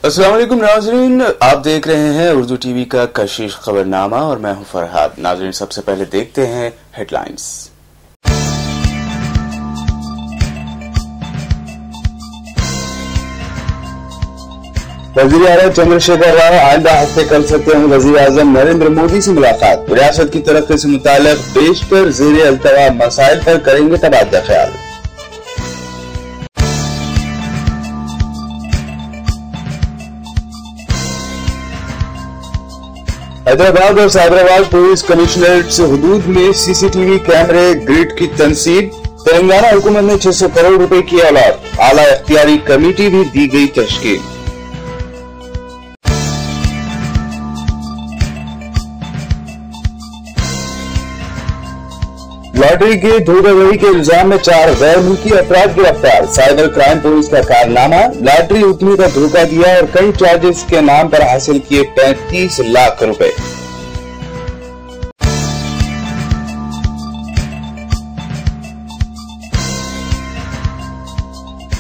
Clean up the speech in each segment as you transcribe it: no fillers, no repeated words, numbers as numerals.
अस्सलाम वालेकुम नाज़रीन, आप देख रहे हैं उर्दू टीवी का कशिश खबरनामा और मैं हूं फरहाद। नाज़रीन, सबसे पहले देखते हैं हेडलाइंस। वज़ीर आला चंद्रशेखर राव आइंदा हफ्ते कर सकते हैं वज़ीर आज़म नरेंद्र मोदी से मुलाकात। रियासत की तरक्की से मुताल्लिक़ बेशतर ज़ेर अल्तवा मसाइल पर करेंगे तबादला ख्याल। हैदराबाद और साइबराबाद पुलिस कमिश्नरेट से हुदूद में सीसीटीवी कैमरे ग्रिड की तनसीब। तेलंगाना हुकूमत ने 600 करोड़ रुपए की अलॉट। आला इख्तियारी कमेटी भी दी गई तश्कील। लॉटरी के धोखाधड़ी के इल्जाम में 4 गैर मुल्की अफराद गिरफ्तार। साइबर क्राइम पुलिस का कारनामा, लॉटरी उतनी का धोखा दिया और कई चार्जेस के नाम पर हासिल किए 35 लाख रुपए।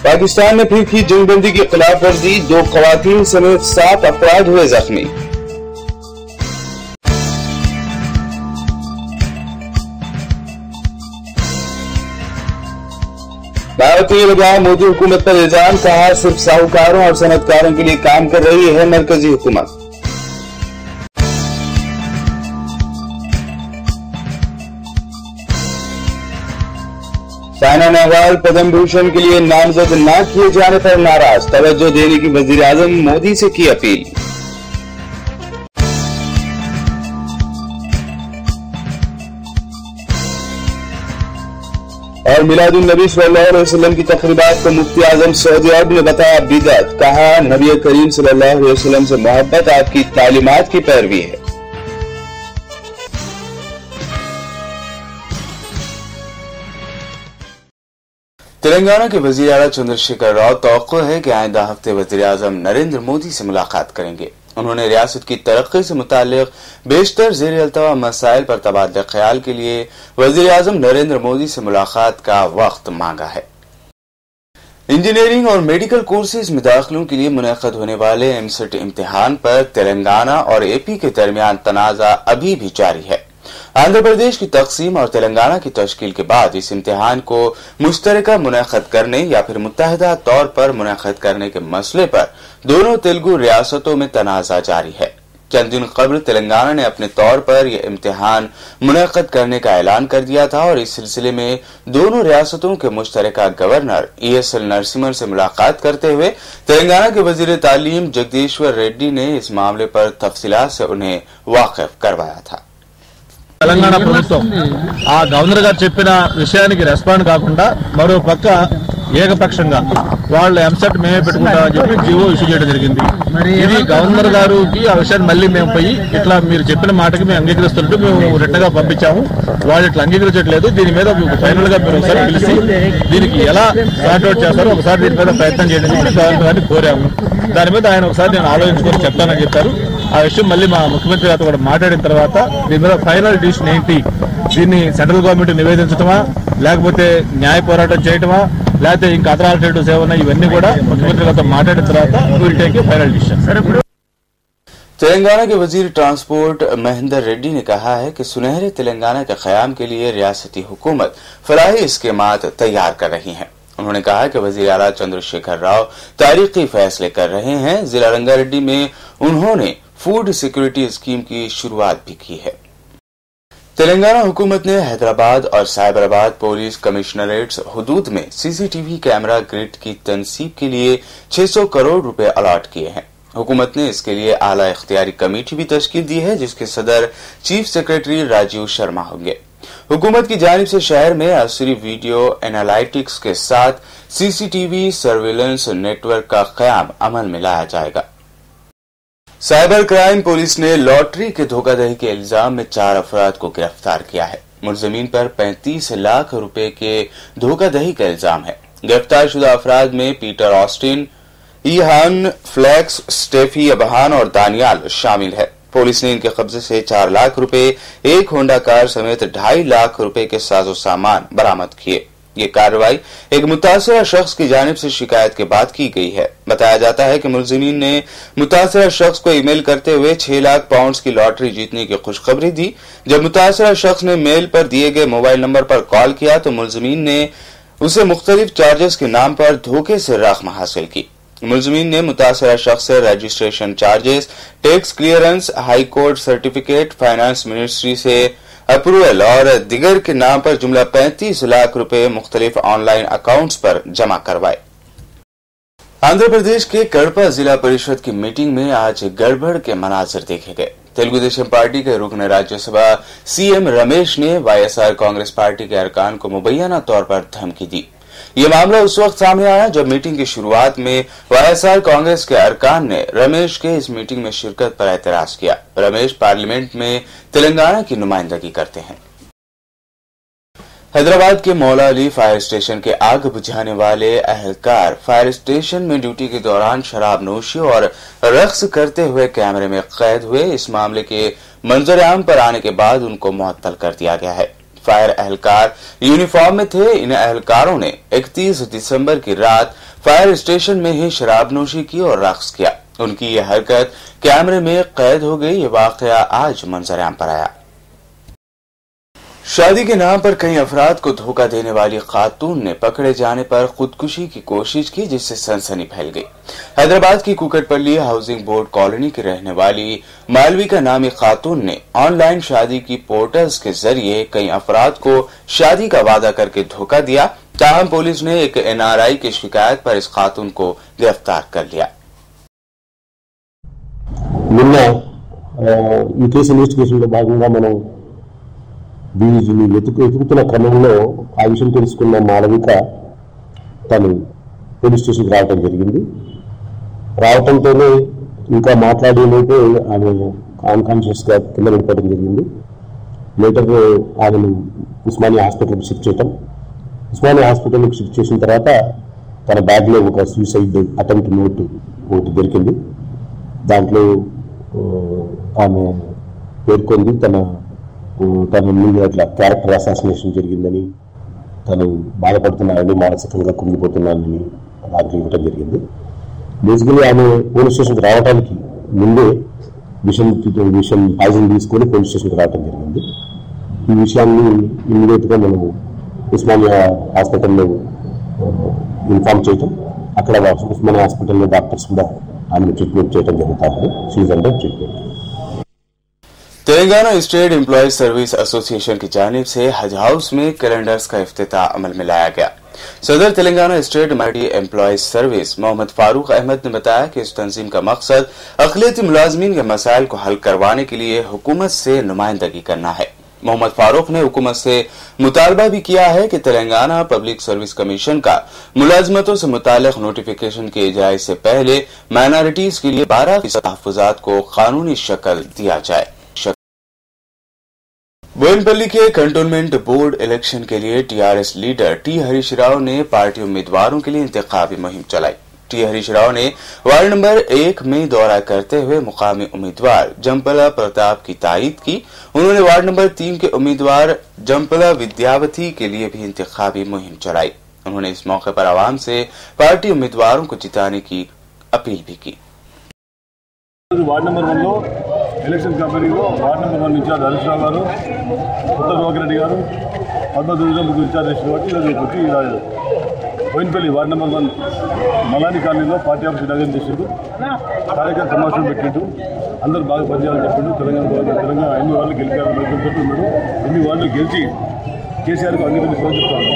पाकिस्तान में फिर की जंगबंदी की खिलाफ वर्जी, 2 खवातीन समेत 7 अफराद हुए जख्मी। भारतीय लगाम मोदी हुकूमत पर इल्जाम, कहा सिर्फ साहूकारों और सनतकारों के लिए काम कर रही है मरकजी हुकूमत। साइना नेहवाल पद्म भूषण के लिए नामजद न किए जाने पर नाराज, तवज्जो देने की वजीर आजम मोदी से की अपील। और मिलादुन नबी सल्लल्लाहु अलैहि वसल्लम की तकरीबात को मुफ्ती आजम सऊदी अरब ने बताया बिदअत, कहा नबी करीम सल्लल्लाहु अलैहि वसल्लम से मोहब्बत आपकी तालीमात की पैरवी है। तेलंगाना के वजीर आला चंद्रशेखर राव तवक्को है कि आइंदा हफ्ते वजीर आजम नरेंद्र मोदी से मुलाकात करेंगे। उन्होंने रियासत की तरक्की से मुताल्लिक बेशतर ज़ेर अल्तवा मसाइल पर तबादला ख्याल के लिए वज़ीर आज़म नरेंद्र मोदी से मुलाकात का वक्त मांगा है। इंजीनियरिंग और मेडिकल कोर्सेज में दाखिलों के लिए मुनक़द होने वाले एमसेट इम्तिहान पर तेलंगाना और एपी के दरमियान तनाज़ा अभी भी जारी है। आंध्र प्रदेश की तकसीम और तेलंगाना की तश्कील के बाद इस इम्तिहान को मुश्तरका मुनक़द करने या फिर मुत्तहिदा तौर पर मुनक़द करने के मसले पर दोनों तेलुगु रियासतों में तनाज़ा जारी है। चंद दिन कबल तेलंगाना ने अपने तौर पर यह इम्तिहान मुनक़द करने का ऐलान कर दिया था और इस सिलसिले में दोनों रियासतों के मुश्तरका गवर्नर ESL नरसिम्हन से मुलाकात करते हुए तेलंगाना के वजीर तालीम जगदीश्वर रेड्डी ने इस मामले पर तफसीलात से उन्हें वाकिफ करवाया था। తెలంగాణ ప్రభుత్వం ఆ గవర్నర్ గారు చెప్పిన విషయానికి రెస్పాండ్ కాకుండా మరో పక్క ఏకపక్షంగా వాళ్ళు ఎంసెట్ మేమే పెట్టుకుంటామని చెప్పి జీవో ఇష్యూ చేయడం జరిగింది। ఇది గవర్నర్ గారికి ఆ విషయాన్ని మళ్ళీ మేము పోయి ఇట్లా మీరు చెప్పిన మాటకి మేము అంగీకరిస్తున్నట్టు మేము రిటన్ గా పంపించాము, వాళ్ళు ఇట్లా అంగీకరించట్లేదు, దీని మీద ఫైనల్ గా మీరు ఒకసారి పిలిచి దీనికి ఎలా సార్ట్అవుట్ చేస్తారో ఒకసారి దీని మీద ప్రయత్నం చేయడం చెప్పి గవర్నర్ గారిని కోరాము। దాని మీద ఆయన ఒకసారి నేను ఆలోచించుకొని చెప్తానని చెప్పారు। ఆ విషయం మళ్ళీ మా ముఖ్యమంత్రి గారితో కూడా మాట్లాడిన తర్వాత దీని మీద ఫైనల్ డిసిషన్ ఏంటి, దీన్ని సెంట్రల్ గవర్నమెంట్ నివేదించడమా లేకపోతే న్యాయ పోరాటం చేయటమా లేకపోతే ఇంకా అదర్ ఆల్టర్నేటివ్స్ ఏమన్నా ఇవన్నీ కూడా ముఖ్యమంత్రి గారితో మాట్లాడిన తర్వాత will take a final decision. Telangana के वजीर ट्रांसपोर्ट महेंद्र रेड्डी ने कहा है कि सुनहरे तेलंगाना के क़याम के लिए रियासती हुकूमत फलाही स्कीमात तैयार कर रही है। उन्होंने कहा कि वजीर आला चंद्रशेखर राव तारीखी फैसले कर रहे हैं। जिला रंगारेड्डी में उन्होंने फूड सिक्योरिटी स्कीम की शुरुआत भी की है। तेलंगाना हुकूमत ने हैदराबाद और साइबराबाद पुलिस कमिश्नरेट्स हुदूद में सीसीटीवी कैमरा ग्रिड की तनसीब के लिए 600 करोड़ रुपए अलॉट किए हैं। हुकूमत ने इसके लिए आला इख्तियारी कमेटी भी तश्कील दी है, जिसके सदर चीफ सेक्रेटरी राजीव शर्मा होंगे। हुकूमत की जानिब से शहर में असरी वीडियो एनालिटिक्स के साथ सीसीटीवी सर्विलेंस नेटवर्क का क़याम अमल में लाया जाएगा। साइबर क्राइम पुलिस ने लॉटरी के धोखाधड़ी के इल्जाम में 4 अफराद को गिरफ्तार किया है। मुलजमीन पर 35 लाख रुपए के धोखाधड़ी का इल्जाम है। गिरफ्तार शुदा अफराद में Peter Austin, Ihan flex, Steffi अबहान और दानियाल शामिल है। पुलिस ने इनके कब्जे से 4 लाख रुपए, एक होंडा कार समेत 2.5 लाख रुपए के साजो सामान बरामद किए। ये कार्रवाई एक मुतासरा शख्स की जानिब से शिकायत के बाद की गई है। बताया जाता है कि मुलजिमीन ने मुतासरा शख्स को ईमेल करते हुए 6 लाख पाउंड की लॉटरी जीतने की खुशखबरी दी। जब मुतासरा शख्स ने मेल पर दिए गए मोबाइल नंबर पर कॉल किया तो मुलजिमीन ने उसे मुख्तलिफ चार्जेस के नाम पर धोखे से रकम हासिल की। मुलजिमीन ने मुतासरा शख्स से registration charges, tax clearance, high court certificate, finance ministry से अप्रूवल और दिगर के नाम पर जुमला 35 लाख रुपए मुख्तलिफ ऑनलाइन अकाउंट्स पर जमा करवाए। आंध्र प्रदेश के कड़पा जिला परिषद की मीटिंग में आज गड़बड़ के मनाजिर देखे गए। तेलुगु देशम पार्टी के रुकन राज्यसभा सीएम रमेश ने वाईएसआर कांग्रेस पार्टी के अरकान को मुबैना तौर पर धमकी दी। ये मामला उस वक्त सामने आया जब मीटिंग की शुरुआत में वाईएसआर कांग्रेस के अरकान ने रमेश के इस मीटिंग में शिरकत पर एतराज किया। रमेश पार्लियामेंट में तेलंगाना की नुमाइंदगी करते हैं। हैदराबाद के मौला अली फायर स्टेशन के आग बुझाने वाले अहलकार फायर स्टेशन में ड्यूटी के दौरान शराब नोशी और रक्स करते हुए कैमरे में कैद हुए। इस मामले के मंजर आम पर आने के बाद उनको मुअत्तल कर दिया गया है। फायर अहलकार यूनिफॉर्म में थे। इन अहलकारों ने 31 दिसंबर की रात फायर स्टेशन में ही शराबनोशी की और रक्स किया। उनकी यह हरकत कैमरे में कैद हो गई। ये वाकया आज मंजर-ए-आम पर आया। शादी के नाम पर कई अफराद को धोखा देने वाली खातून ने पकड़े जाने पर खुदकुशी की कोशिश की, जिससे सनसनी फैल गई। हैदराबाद की कुकटपल्ली हाउसिंग बोर्ड कॉलोनी की रहने वाली मालविका नामी खातून ने ऑनलाइन शादी की पोर्टल्स के जरिए कई अफराद को शादी का वादा करके धोखा दिया। ताहम पुलिस ने एक एनआरआई की शिकायत पर इस खातून को गिरफ्तार कर लिया। ఈ కేసు ఇన్వెస్టిగేషన్ లో భాగంగా మనం వీరిని వెతుకుతున్న క్రమంలో ఆ విషయం తెలుసుకున్న మాలవిక తను పోలీస్ స్టేషన్కి రావడం జరిగింది. రావడంతోనే ఇంకా మాట్లాడేలోపు ఆమె అన్కాన్షియస్ గా కింద పడిపోవడం జరిగింది. లేటర్ ఆమెను ఉస్మానియా హాస్పిటల్కి షిఫ్ట్ చేయటం. ఉస్మానియా హాస్పిటల్కి షిఫ్ట్ చేసిన తర్వాత తన బ్యాగ్ లో ఒక సూసైడ్ అటెంప్ట్ నోట్ ఒకటి దొరికింది. దాంట్లో ఆమె పేర్కొంది తన మీద అట్లా క్యారెక్టర్ అసాసినేషన్ జరిగిందని, తను బాధపడుతున్నానని, మానసికంగా కుంగిపోతున్నానని దాంట్లో ఇవ్వటం జరిగింది. బేసికలీ ఆమె పోలీస్ స్టేషన్కి రావడానికి ముందే విషయం పాయిజన్ తీసుకొని పోలీస్ స్టేషన్కి రావడం జరిగింది. ఈ విషయాన్ని ఇమ్మీడియట్ గా మనం ఉస్మానియా హాస్పిటల్లో ఇన్ఫార్మ్ చేయటం, అక్కడ ఉస్మానియా హాస్పిటల్లో డాక్టర్స్ కూడా ఆమెను ట్రీట్మెంట్ చేయడం జరుగుతా ఉంది. She under treatment. Telangana state employees service association की जानिब से हज हाउस में कैलेंडर्स का इफ्तिताह अमल में लाया गया। सदर Telangana state multi employees service Mohammed Farooq Ahmed ने बताया कि इस तंजीम का मकसद अक़लियती मुलाजमीन के मसाइल को हल करवाने के लिए हुकूमत से नुमाइंदगी करना है। मोहम्मद फारूक ने हुकूमत से मुतालबा भी किया है कि तेलंगाना पब्लिक सर्विस कमीशन का मुलाजमतों से मुताल्लिक नोटिफिकेशन के इजराई से पहले माइनॉरिटीज के लिए 12% तहफ़्फ़ुज़ात को कानूनी शक्ल दिया जाए। बोयनपल्ली के कंटोनमेंट बोर्ड इलेक्शन के लिए TRS leader T Harish Rao ने पार्टी उम्मीदवारों के लिए इंतखाबी मुहिम चलाई। टी हरीश राव ने वार्ड नंबर 1 में दौरा करते हुए मुकामी उम्मीदवार जमपला प्रताप की तायीद की। उन्होंने वार्ड नंबर 3 के उम्मीदवार जमपला विद्यावती के लिए भी इंतखाबी मुहिम चलाई। उन्होंने इस मौके पर आवाम से पार्टी उम्मीदवारों को जिताने की अपील भी की। वार्ड नंबर 1 లో ఎలక్షన్ కంపెనీలో ward number 1 incharge Harish Rao గారు, కొత్త దివాకర్ రెడ్డి గారు, పద్మదుర్గం ముగ్గురు ఇన్ఛార్జ్ చేసిన కాబట్టి ఈరోజు వచ్చి ఇలా బోయినపల్లి వార్డ్ నెంబర్ 1 మలాని కాలనీలో పార్టీ ఆఫీస్ ఇనాగరేట్ చేసిండు. కార్యకర్త సమావేశం పెట్టిండు. అందరూ బాగా పనిచేయాలని చెప్పిండు. తెలంగాణ ఎన్ని వాళ్ళు గెలిపారు ఉన్నాడు. ఎన్ని వాళ్ళు గెలిచి కేసీఆర్కు అంగీకరణ చెప్తాను.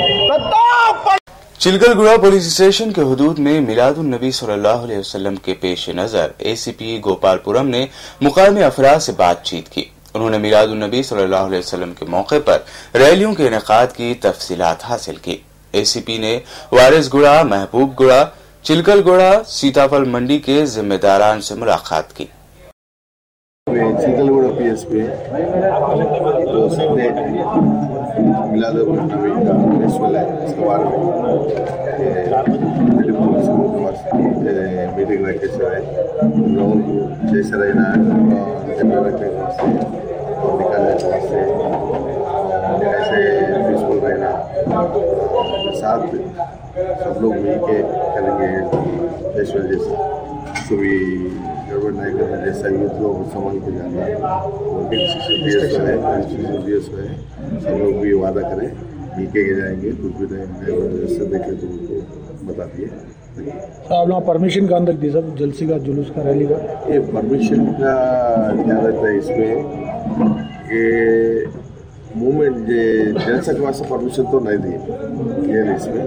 चिलकलगुड़ा पुलिस स्टेशन के हुदूद में मिलादुन नबी सल्लल्लाहु अलैहि वसल्लम के पेश नजर एसीपी गोपालपुरम ने मुकामी अफराद से बातचीत की। उन्होंने मिलादुन नबी सल्लल्लाहु अलैहि वसल्लम के मौके पर रैलियों के इनेकाद की तफसीलात हासिल की। एसीपी ने वारिसगुड़ा, महबूबगुड़ा, चिलकलगुड़ा, सीताफल मंडी के जिम्मेदारान से मुलाकात की। चिलकलगुड़ा पीएसपी तो संडे मिलादुन्नबी का फेस्टिवल है, इसके बारे में मीटिंग रखे से हम लोगों को जैसे रहना है निकालने से ऐसे पीसफुल रहना साथ सब लोग मिल के करेंगे फेस्टिवल जैसा, कभी गड़बड़ नहीं करना, जैसा यूथ लोग संभाल के जाना, सब लोग भी वादा करें मिल के जाएंगे, कुछ भी नहीं जैसे देखे तो उनको बता दिए। आप लोग परमिशन कहाँ तक दी सब जलसी का, जुलूस का, रैली का? ये परमिशन का क्या रहता है इसमें कि मूवमेंट जलसा के वास्ते परमिशन तो नहीं दी क्लियर इसमें,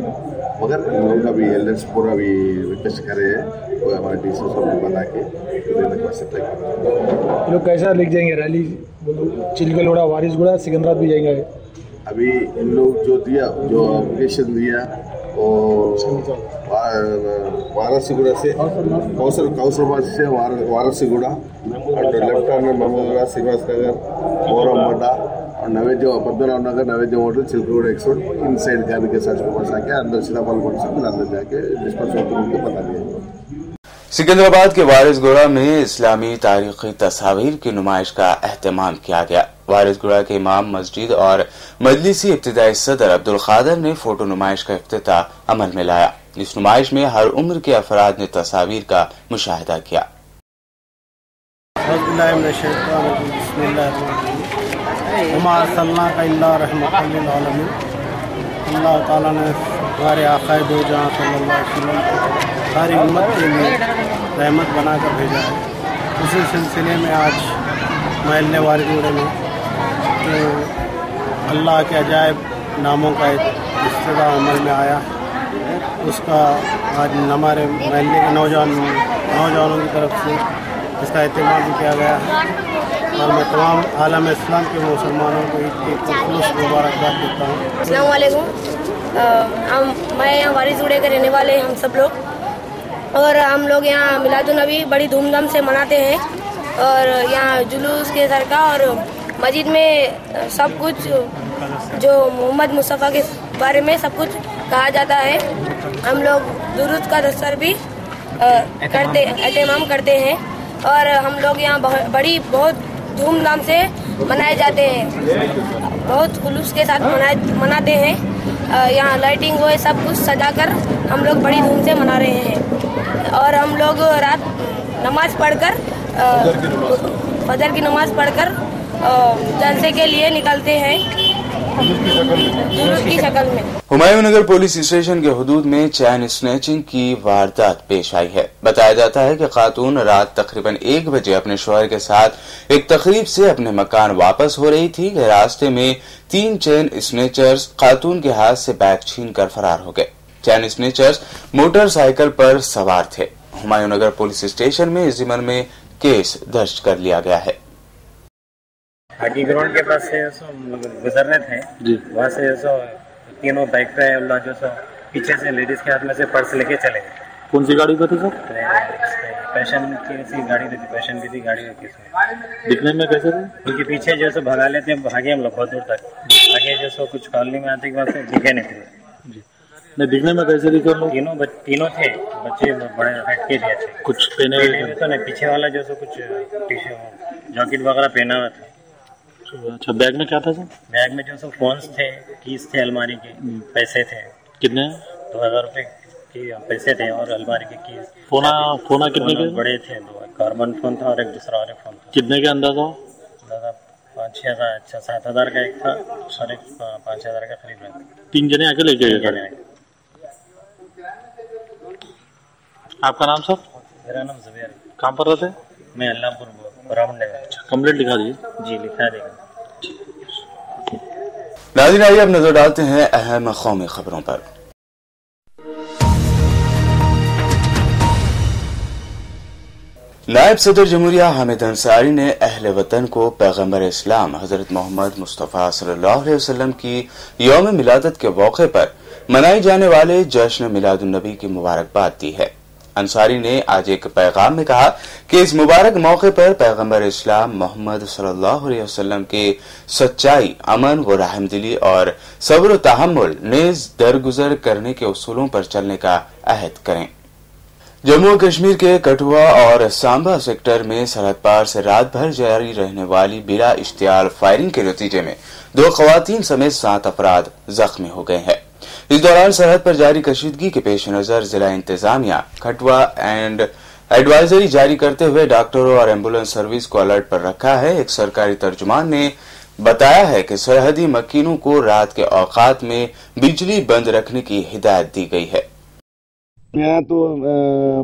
मगर इन लोगों का भी एल्डर्स पूरा भी रिक्वेस्ट करे हैं, वो हमारे डी सब बता के देने के वास्ते ट्राई करें। लोग कैसा लिख जाएंगे रैली? चिलगलोड़ा, वारिसगुड़ा, सिकंदराबाद भी जाएंगे? अभी इन लोग जो दिया, जो एप्लीकेशन दिया वारासीगुड़ा से कौसरबाद से वारासीगुड़ा और लेफ्ट हैंड में महमूदगढ़, श्रीनिवास नगर, मोरमड्डा और नवेद्य पद्मनाभ नगर, नवेद्य होटल, चिलकूड़ एक्सपोर्ट इन साइड जाने के साथ आके अंदर सीताफल बन से अंदर जाके डिस्पर्स उनको बता दिया। सिकंदराबाद के वारिसगुड़ा में इस्लामी तारीखी तस्वीर की नुमाइश का एहतमाम किया गया। वारिसगुड़ा के इमाम मस्जिद और मजलिसी इब्तिदाई सदर अब्दुल खादर ने फोटो नुमाइश का इफ्तिताह अमल में लाया। इस नुमाइश में हर उम्र के अफराद ने तस्वीर का मुशाहिदा किया। अल्लाह ताला ने हमारे आक़ाए दो जहां सल्लल्लाहु अलैहि वसल्लम सारी उम्मत के लिए रहमत बनाकर भेजा है। उसी सिलसिले में आज महल्ले वारिसगुड़ा में तो अल्लाह के अजायब नामों का एक इफ्तिताह अमल में आया, उसका आज हमारे महल्ले के नौजवानों की तरफ से इसका एहतमाम भी किया गया है और मैं तमाम आलम इस्लाम के मुसलमानों को एक मुबारकबाद देता हूँ। अस्सलाम वालेकुम। मैं यहाँ वारिसगुड़ा के रहने वाले हम सब लोग, और हम लोग यहाँ मिलादुन्नबी बड़ी धूमधाम से मनाते हैं और यहाँ जुलूस के सरका और मस्जिद में सब कुछ जो मोहम्मद मुस्तफ़ा के बारे में सब कुछ कहा जाता है। हम लोग दुरूद का दस्तर भी एहतमाम करते हैं और हम लोग यहाँ बहुत धूमधाम से मनाए जाते हैं, बहुत खुलूस के साथ मनाते हैं। यहाँ लाइटिंग वो सब कुछ सजाकर हम लोग बड़ी धूम से मना रहे हैं और हम लोग रात नमाज पढ़कर फजर की नमाज पढ़कर जलसे के लिए निकलते हैं जुलूस की शक्ल में। हुमायूंनगर पुलिस स्टेशन के हुदूद में चैन स्नैचिंग की वारदात पेश आई है। बताया जाता है कि खातून रात तकरीबन 1 बजे अपने शौहर के साथ एक तकरीब से अपने मकान वापस हो रही थी कि रास्ते में 3 चैन स्नैचर्स खातून के हाथ से बैग छीन कर फरार हो गए। चैन स्नैचर्स मोटरसाइकिल पर सवार थे। हुमायूंनगर पुलिस स्टेशन में इस जिम्मे में केस दर्ज कर लिया गया है। हॉकी ग्राउंड के पास से गुजर रहे थे, वहाँ से तीनों बाइक पे जो पीछे से लेडीज के हाथ में से पर्स लेके चले गए। कौन सी गाड़ी पे थे सर? पैशन की सी गाड़ी थी, पैशन की थी गाड़ी थी। दिखने में कैसे थे? उनके पीछे जो भगा लेते हैं, भागे हम लोग बहुत दूर तक, आगे जो कुछ कॉलोनी में आते के बाद दिखे नहीं थे। नहीं, दिखने में कैसे दिखे लोग? तीनों थे बच्चे, बड़े हाइट के थे, अच्छे कुछ पहने हुए तो नहीं, पीछे वाला जो कुछ जैकेट वगैरह पहना हुआ था। अच्छा, बैग में क्या था सर? बैग में जो फोन्स थे, कीज थे, अलमारी के पैसे थे। कितने? 2000 रुपए के पैसे थे और अलमारी के कीज। फोना कितने के? बड़े थे, 2 कार्बन फोन था और एक दूसरा और एक फोन था। कितने के अंदाजा? 5-6 हज़ार का एक था और एक 5,000 का खरीद रहे थे। 3 जने आके लेके गए। आपका नाम सर? मेरा नाम ज़ुबैर। कहाँ पर रहते? मैं अल्लाहपुर रामनगर। कंप्लेंट लिखा दीजिए। जी, लिखा देगा। नाज़रीन, आइए अब नजर डालते हैं अहम कौमी खबरों पर। नायब सदर जमहूरिया हामिद अंसारी ने अहले वतन को पैगम्बर इस्लाम हजरत मोहम्मद मुस्तफ़ा सल्लल्लाहु अलैहि वसल्लम की यौम मिलादत के मौके पर मनाए जाने वाले जश्न मिलादुन्नबी की मुबारकबाद दी है। अंसारी ने आज एक पैगाम में कहा कि इस मुबारक मौके पर पैगम्बर इस्लाम मोहम्मद सल्लल्लाहु अलैहि वसल्लम के सच्चाई, अमन व रहमदिली और सब्र व तहम्मुल नेज दरगुजर करने के उसूलों पर चलने का अहद करें। जम्मू और कश्मीर के कठुआ और सांबा सेक्टर में सरहद पार से रात भर जारी रहने वाली बिला इश्तियाल फायरिंग के नतीजे में 2 खवातीन समेत 7 अफराद जख्मी हो गए हैं। इस दौरान सरहद पर जारी कशीदगी के पेश नजर जिला इंतजामिया खटवा एंड एडवाइजरी जारी करते हुए डॉक्टरों और एम्बुलेंस सर्विस को अलर्ट पर रखा है। एक सरकारी तर्जुमान ने बताया है कि सरहदी मकीनों को रात के औकात में बिजली बंद रखने की हिदायत दी गई है। मैं तो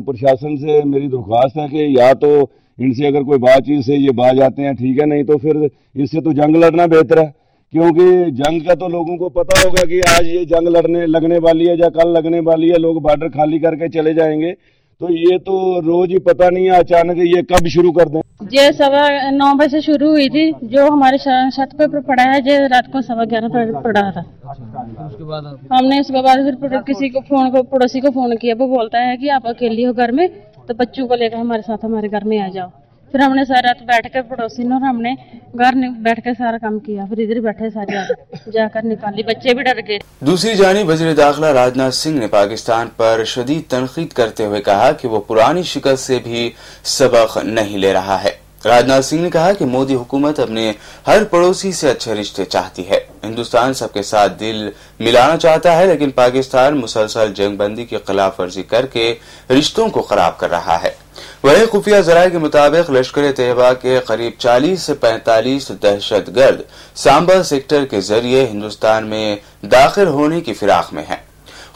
प्रशासन से मेरी दरख्वास्त है कि या तो इनसे अगर कोई बातचीत से ये बाज आते हैं ठीक है, नहीं तो फिर इससे तो जंग लड़ना बेहतर है, क्योंकि जंग का तो लोगों को पता होगा कि आज ये जंग लगने वाली है या कल लगने वाली है, लोग बॉर्डर खाली करके चले जाएंगे। तो ये तो रोज ही पता नहीं है अचानक ये कब शुरू कर दें। ये 9:15 बजे शुरू हुई थी, जो हमारे छत पे पड़ा है जो रात को 11:15 पर पड़ा था। हमने उसके बाद फिर किसी को पड़ोसी को फोन किया, वो बोलता है कि आप अकेली हो घर में, तो बच्चों को लेकर हमारे साथ हमारे घर में आ जाओ। फिर हमने सारी रात बैठ कर पड़ोसी ने और हमने घर बैठ कर सारा काम किया, फिर इधर बैठे सारी रात जाकर निकाली, बच्चे भी डर गए। दूसरी जानिब वज़ीर दाखिला राजनाथ सिंह ने पाकिस्तान पर शदीद तनकीद करते हुए कहा कि वो पुरानी शिकस्त से भी सबक नहीं ले रहा है। राजनाथ सिंह ने कहा कि मोदी हुकूमत अपने हर पड़ोसी से अच्छे रिश्ते चाहती है। हिंदुस्तान सबके साथ दिल मिलाना चाहता है, लेकिन पाकिस्तान मुसलसल जंगबंदी की खिलाफ वर्जी करके रिश्तों को खराब कर रहा है। वहीं खुफिया जराये के मुताबिक लश्कर तैयबा के करीब 40 से 45 दहशतगर्द सांबा सेक्टर के जरिए हिंदुस्तान में दाखिल होने की फिराक में हैं।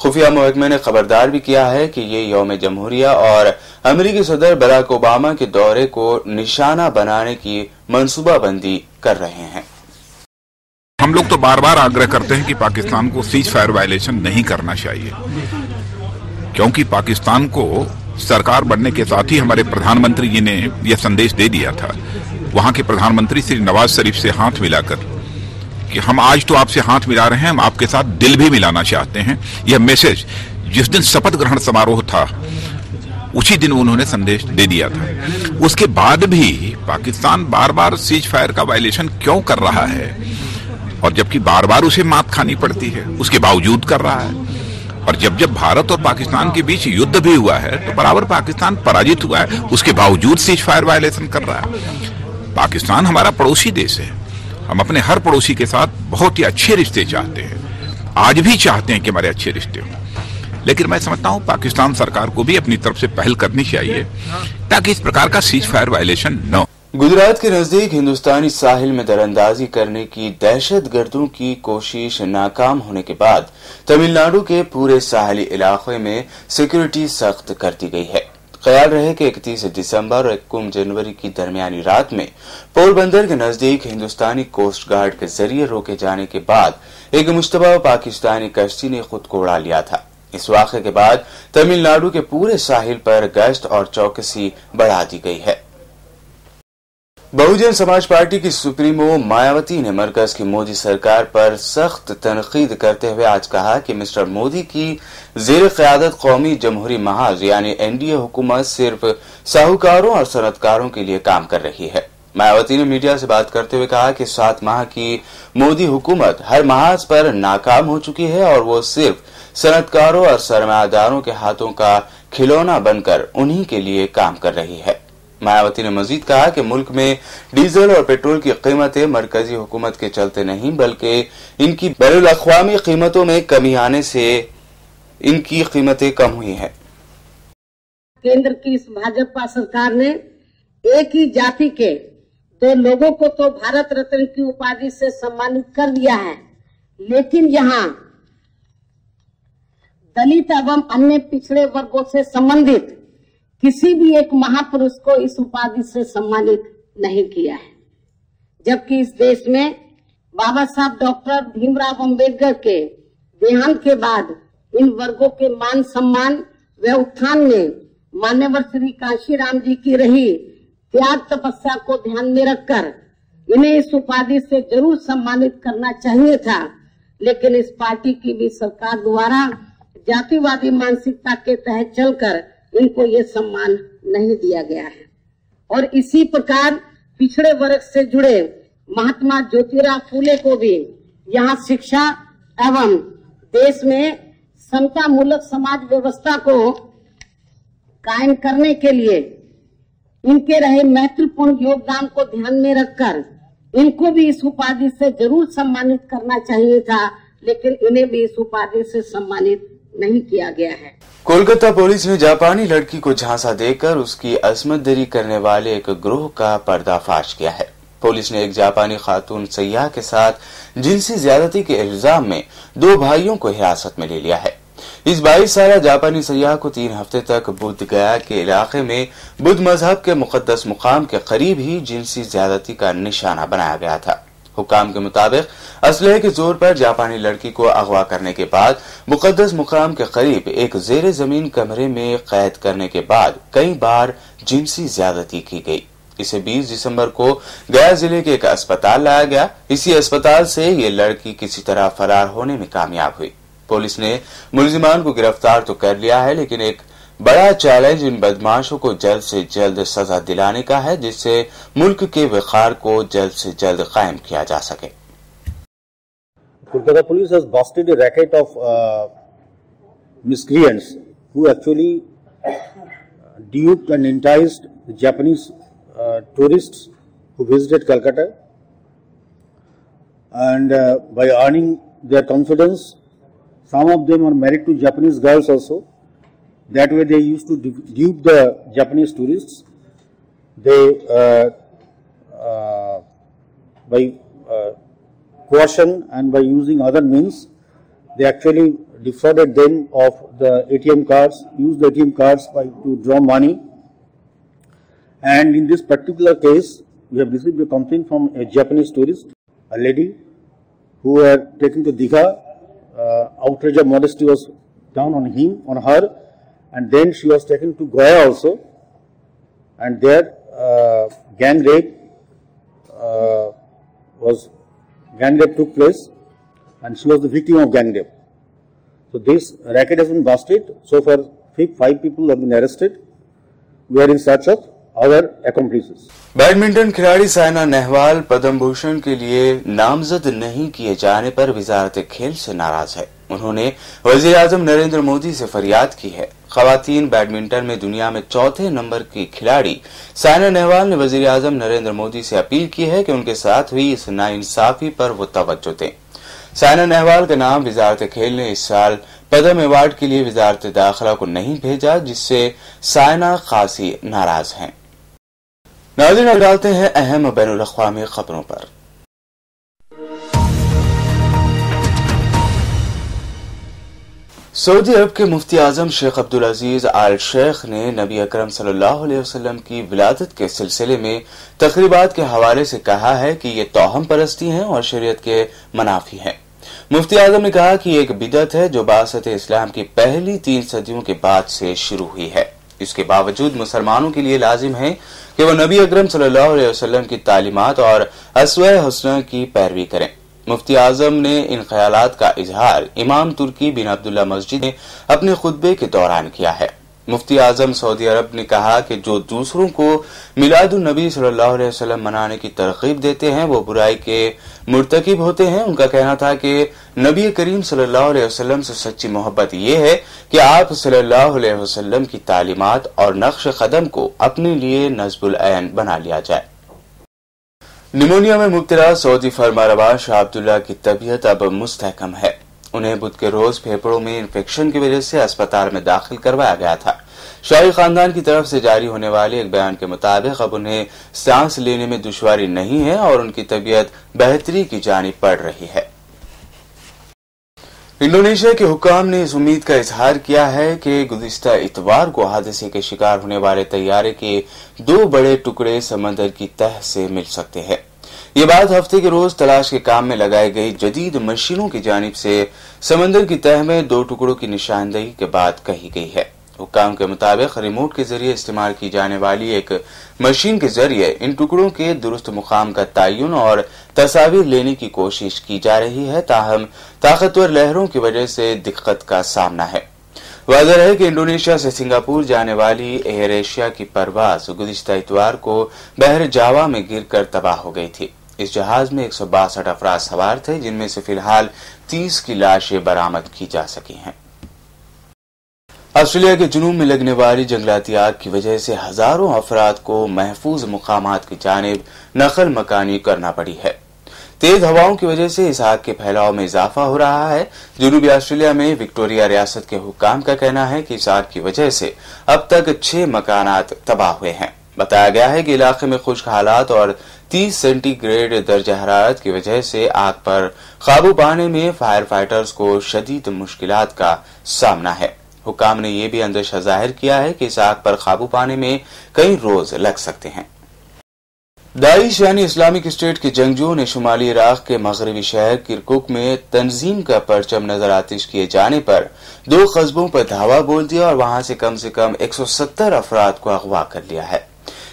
खुफिया महकमे ने खबरदार भी किया है कि ये यौम जमहूरिया और अमेरिकी सदर बराक ओबामा के दौरे को निशाना बनाने की मंसूबाबंदी कर रहे हैं। हम लोग तो बार बार आग्रह करते हैं कि पाकिस्तान को सीज फायर वायलेशन नहीं करना चाहिए, क्योंकि पाकिस्तान को सरकार बनने के साथ ही हमारे प्रधानमंत्री जी ने यह संदेश दे दिया था, वहां के प्रधानमंत्री श्री नवाज शरीफ से हाथ मिलाकर, कि हम आज तो आपसे हाथ मिला रहे हैं, हम आपके साथ दिल भी मिलाना चाहते हैं। यह मैसेज जिस दिन शपथ ग्रहण समारोह था उसी दिन उन्होंने संदेश दे दिया था। उसके बाद भी पाकिस्तान बार बार सीज फायर का वायलेशन क्यों कर रहा है, और जबकि बार बार उसे मात खानी पड़ती है, उसके बावजूद कर रहा है। और जब जब भारत और पाकिस्तान के बीच युद्ध भी हुआ है तो बराबर पाकिस्तान पराजित हुआ है, उसके बावजूद सीज फायर वायलेशन कर रहा है। पाकिस्तान हमारा पड़ोसी देश है, हम अपने हर पड़ोसी के साथ बहुत ही अच्छे रिश्ते चाहते हैं, आज भी चाहते हैं कि हमारे अच्छे रिश्ते हों। लेकिन मैं समझता हूं पाकिस्तान सरकार को भी अपनी तरफ से पहल करनी चाहिए ताकि इस प्रकार का सीज फायर वायलेशन न हो। गुजरात के नजदीक हिंदुस्तानी साहिल में दरअंदाजी करने की दहशतगर्दों की कोशिश नाकाम होने के बाद तमिलनाडु के पूरे साहली इलाके में सिक्योरिटी सख्त कर दी गई है। ख्याल रहे कि 31 दिसंबर और 1 जनवरी की दरमियानी रात में पोरबंदर के नजदीक हिंदुस्तानी कोस्ट गार्ड के जरिए रोके जाने के बाद एक मुश्तबा पाकिस्तानी कश्ती ने खुद को उड़ा लिया था। इस वाक़े के बाद तमिलनाडु के पूरे साहिल पर गश्त और चौकसी बढ़ा दी गई है। बहुजन समाज पार्टी की सुप्रीमो मायावती ने मरकज की मोदी सरकार पर सख्त तनकीद करते हुए आज कहा कि मिस्टर मोदी की जेर क़यादत कौमी जमहूरी महाज यानी एनडीए हुकूमत सिर्फ साहूकारों और सनतकारों के लिए काम कर रही है। मायावती ने मीडिया से बात करते हुए कहा कि 7 माह की मोदी हुकूमत हर महाज पर नाकाम हो चुकी है और वो सिर्फ सनतकारों और सरमायादारों के हाथों का खिलौना बनकर उन्हीं के लिए काम कर रही है। मायावती ने मजीद कहा कि मुल्क में डीजल और पेट्रोल की कीमतें मरकजी हुकूमत के चलते नहीं बल्कि इनकी बैनुल अक़वामी कीमतों में कमी आने से इनकी कीमतें कम हुई हैं। केंद्र की इस भाजपा सरकार ने एक ही जाति के 2 लोगों को तो भारत रत्न की उपाधि से सम्मानित कर दिया है, लेकिन यहाँ दलित एवं अन्य पिछड़े वर्गों से संबंधित किसी भी एक महापुरुष को इस उपाधि से सम्मानित नहीं किया है। जबकि इस देश में बाबा साहब डॉक्टर भीमराव अंबेडकर के देहांत के बाद इन वर्गों के मान सम्मान व उत्थान में मान्यवर श्री कांशीराम जी की रही त्याग तपस्या को ध्यान में रखकर इन्हें इस उपाधि से जरूर सम्मानित करना चाहिए था, लेकिन इस पार्टी की भी सरकार द्वारा जातिवादी मानसिकता के तहत चलकर इनको ये सम्मान नहीं दिया गया है। और इसी प्रकार पिछड़े वर्ग से जुड़े महात्मा ज्योतिराव फूले को भी यहाँ शिक्षा एवं देश में समता मूलक समाज व्यवस्था को कायम करने के लिए इनके रहे महत्वपूर्ण योगदान को ध्यान में रखकर इनको भी इस उपाधि से जरूर सम्मानित करना चाहिए था, लेकिन इन्हें भी इस उपाधि से सम्मानित नहीं किया गया है। कोलकाता पुलिस ने जापानी लड़की को झांसा देकर उसकी अजमतदरी करने वाले एक गिरोह का पर्दाफाश किया है। पुलिस ने एक जापानी खातून सयाह के साथ जिनसी ज्यादती के इल्जाम में 2 भाइयों को हिरासत में ले लिया है। इस 22 साला जापानी सयाह को 3 हफ्ते तक बुद्ध गया के इलाके में बुद्ध मजहब के मुकद्दस मुकाम के करीब ही जिनसी ज्यादती का निशाना बनाया गया था। हुकाम के मुताबिक असलहे के जोर पर जापानी लड़की को अगवा करने के बाद मुकद्दस मुकाम के करीब एक जेर जमीन कमरे में कैद करने के बाद कई बार जिनसी ज्यादती की गई। इसे 20 दिसंबर को गया जिले के एक अस्पताल लाया गया। इसी अस्पताल से ये लड़की किसी तरह फरार होने में कामयाब हुई। पुलिस ने मुलजिमान को गिरफ्तार तो कर लिया है, लेकिन एक बड़ा चैलेंज इन बदमाशों को जल्द से जल्द सजा दिलाने का है, जिससे मुल्क के वक़ार को जल्द से जल्द कायम किया जा सके। Kolkata police has busted a racket of miscreants who actually duped and enticed the Japanese tourists who visited Calcutta, and by earning their confidence, some of them are married to Japanese girls also. That way they used to dupe the Japanese tourists. They by coercion and by using other means, they actually defrauded them of the ATM cards, used the ATM cards to draw money. And in this particular case, we have received a complaint from a Japanese tourist, a lady who were taken to Digha. Outrage of modesty was done on her, and then she was taken to Goa also, and there gang rape took place, and she was the victim of gang rape. So this racket has been busted. So far 5 people have been arrested. We are in search of other accomplices. Badminton खिलाड़ी साइना नेहवाल पद्म भूषण के लिए नामजद नहीं किए जाने पर वजारत खेल से नाराज है। उन्होंने वजीर आजम नरेंद्र मोदी से फरियाद की है। खवातीन बैडमिंटन में दुनिया में 4थे नंबर की खिलाड़ी साइना नेहवाल ने वजीर आजम नरेंद्र मोदी से अपील की है कि उनके साथ हुई इस नाइंसाफी पर वो तवज्जो दें। साइना नेहवाल का नाम वजारत खेल ने इस साल पद्म अवार्ड के लिए वजारत दाखिला को नहीं भेजा, जिससे साइना खासी नाराज हैं। नाज़रीन, अब डालते हैं अहम बैनुल अक़वामी खबरों पर। सऊदी अरब के मुफ्ती आजम शेख अब्दुल अजीज आल शेख ने नबी अकरम सल्लल्लाहु अलैहि वसल्लम की विलादत के सिलसिले में तकरीबात के हवाले से कहा है कि ये तौहम परस्ती हैं और शरीयत के मनाफी हैं। मुफ्ती आजम ने कहा कि एक बिदअत है जो बासत इस्लाम की पहली 3 सदियों के बाद से शुरू हुई है। इसके बावजूद मुसलमानों के लिए लाजिम है कि वो नबी अकरम सल्लल्लाहु अलैहि वसल्लम की तालीमात और अस्वे हुस्न की पैरवी करें। मुफ्ती आजम ने इन ख्यालात का इजहार इमाम तुर्की बिन अब्दुल्ला मस्जिद में अपने खुतबे के दौरान किया है। मुफ्ती आजम सऊदी अरब ने कहा कि जो दूसरों को मिलादुन नबी सल्लल्लाहु अलैहि वसल्लम मनाने की तरगीब देते हैं वो बुराई के मुर्तकिब होते हैं। उनका कहना था कि नबी करीम सल्लल्लाहु अलैहि वसल्लम से सच्ची मोहब्बत ये है कि आप सल्लल्लाहु अलैहि वसल्लम की तालीमात और नक्श कदम को अपने लिए नज़्बुल ऐन बना लिया जाए। निमोनिया में मुब्तला सऊदी फरमारवा शाह अब्दुल्ला की तबीयत अब मुस्तहकम है। उन्हें बुध के रोज फेफड़ों में इन्फेक्शन की वजह से अस्पताल में दाखिल करवाया गया था। शाही खानदान की तरफ से जारी होने वाले एक बयान के मुताबिक अब उन्हें सांस लेने में दुश्वारी नहीं है और उनकी तबीयत बेहतरी की जानिब बढ़ रही है। इंडोनेशिया के हुक्काम ने इस उम्मीद का इजहार किया है कि गुज़िश्ता इतवार को हादसे के शिकार होने वाले तैयारे के 2 बड़े टुकड़े समंदर की तह से मिल सकते हैं। ये बात हफ्ते के रोज तलाश के काम में लगाई गई जदीद मशीनों की जानिब से समंदर की तह में 2 टुकड़ों की निशानदही के बाद कही गई है। हुक्काम के मुताबिक रिमोट के जरिए इस्तेमाल की जाने वाली एक मशीन के जरिए इन टुकड़ों के दुरुस्त मुकाम का तयन और तस्वीर लेने की कोशिश की जा रही है, ताहम ताकतवर लहरों की वजह से दिक्कत का सामना है। वाज़ेह है कि इंडोनेशिया से सिंगापुर जाने वाली एयर एशिया की परवाज गुज़िश्ता इतवार को बहर जावा में गिरकर तबाह हो गई थी। इस जहाज में 162 अफराद सवार थे, जिनमें से फिलहाल 30 की लाशें बरामद की जा सकी हैं। ऑस्ट्रेलिया के जुनूब में लगने वाली जंगलाती आग की वजह से हजारों अफराद को महफूज मुकामात की जानिब नकल मकानी करना पड़ी है। तेज हवाओं की वजह से इस आग के फैलाव में इजाफा हो रहा है। जनूबी ऑस्ट्रेलिया में विक्टोरिया रियासत के हुक्काम का कहना है कि इस आग की वजह से अब तक 6 मकानात तबाह हुए हैं। बताया गया है कि इलाके में खुश्क हालात और 30 सेंटीग्रेड दर्जा हरारत की वजह से आग पर काबू पाने में फायर फाइटर्स को शदीद मुश्किलात का सामना है। हुक्काम ने यह भी अंदेशा जाहिर किया है कि इस आग पर काबू पाने में कई रोज लग सकते हैं। दाइश यानी इस्लामिक स्टेट के जंगजुओं ने शुमाली इराक के मगरबी शहर किरकुक में तंजीम का परचम नजर आतिश किए जाने पर 2 कस्बों पर धावा बोल दिया और वहां से कम 170 अफराद को अगवा कर लिया है।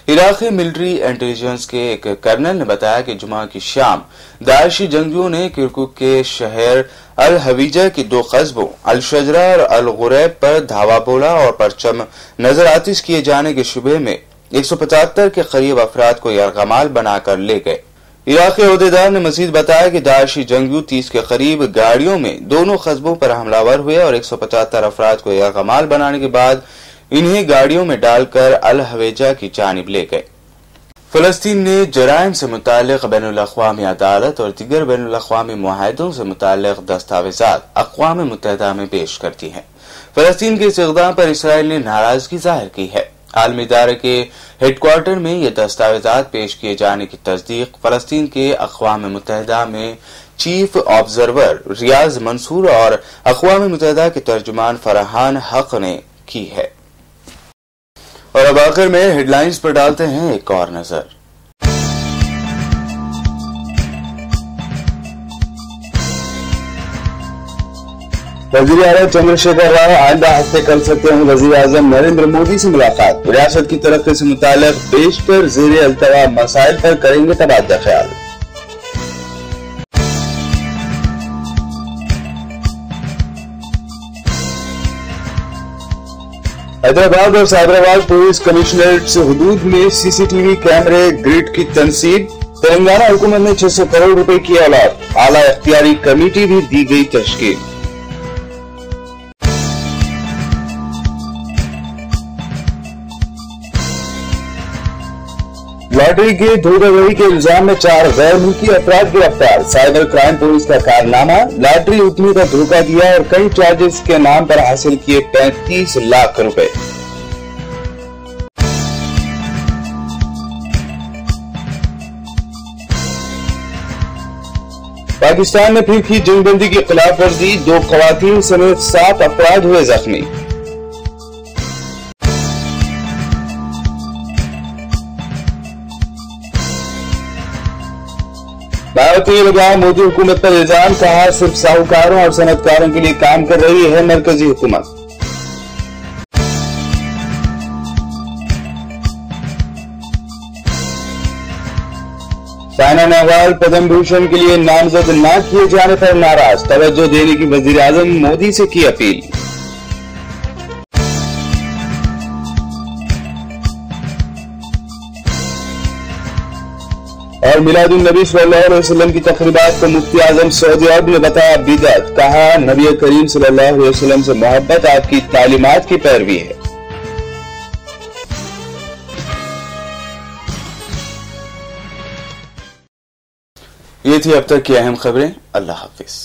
इराकी मिलिट्री इंटेलिजेंस के एक कर्नल ने बताया कि जुमा की शाम दाइशी जंगजुओं ने किरकुक के शहर अल हवीजा के 2 कस्बों अल शजरा और अल गुरैब पर धावा बोला और परचम नजर आतिश किए जाने के शुबे में 175 के करीब अफराद को यरगमाल बनाकर ले गए। इराकी ओहदेदार ने मजीद बताया कि दाइशी जंगजू 30 के करीब गाड़ियों में दोनों कस्बों पर हमलावर हुए और 175 अफराद को यरगमाल बनाने के बाद इन्हें गाड़ियों में डालकर अल हवेजा की जानिब ले गए। फलस्तीन ने जराइम से मुताल्लिक बैनुल-अक़वामी अदालत और दीगर बैनुल-अक़वामी मुआहदों से मुताल्लिक दस्तावेजात अक़वाम मुत्तहिदा में पेश कर दी है। फलस्तीन के इस इक़दाम पर इसराइल ने नाराजगी जाहिर की है। आलमी इदारे के हेडक्वार्टर में ये दस्तावेजात पेश किए जाने की तस्दीक फलस्तीन के अक़वाम मुत्तहिदा में चीफ ऑब्जर्वर रियाज मंसूर और अक़वाम मुत्तहिदा के तर्जुमान फरहान हक ने की है। और अब आखिर में हेडलाइंस पर डालते हैं एक और नजर। वज़ीर आज़म चंद्रशेखर राव आइंदा हफ्ते कर सकते हैं वज़ीर आज़म नरेंद्र मोदी से मुलाकात। रियासत की तरक्की से मुताल्लिक बेशतर ज़ेरे अल्तवा मसाइल पर करेंगे तबादला ख्याल। हैदराबाद और साइबराबाद पुलिस कमिश्नरेट से हुदूद में सीसीटीवी कैमरे ग्रिड की तनसीब। तेलंगाना हुकूमत ने 600 करोड़ रुपए की अलॉट। आला इख्तियारी कमेटी भी दी गई तश्कील। लॉटरी के धोखाधड़ी के इल्जाम में 4 गैर मुल्की अफराद गिरफ्तार। साइबर क्राइम पुलिस का कारनामा, लॉटरी उतने का धोखा दिया और कई चार्जेस के नाम पर हासिल किए 35 लाख रुपए। पाकिस्तान ने फिर की जंगबंदी की खिलाफ वर्जी। 2 खवातीन समेत 7 अफराद हुए जख्मी। भारतीय लगाम मोदी हुकूमत पर इल्जाम, कहा सिर्फ साहूकारों और सनतकारों के लिए काम कर रही है मरकजी हुकूमत। साइना नेहवाल पद्म भूषण के लिए नामजद न किए जाने पर नाराज। तवज्जो देने की वजीर आजम मोदी से की अपील। और मिलादुन नबी सल्लल्लाहु अलैहि वसल्लम की तकरीबात को मुफ्ती आजम सऊदी अरब ने बताया बिदअत। कहा नबी करीम सल्लल्लाहु अलैहि वसल्लम से मोहब्बत आपकी तालीमात की पैरवी है। ये थी अब तक की अहम खबरें। अल्लाह हाफिज।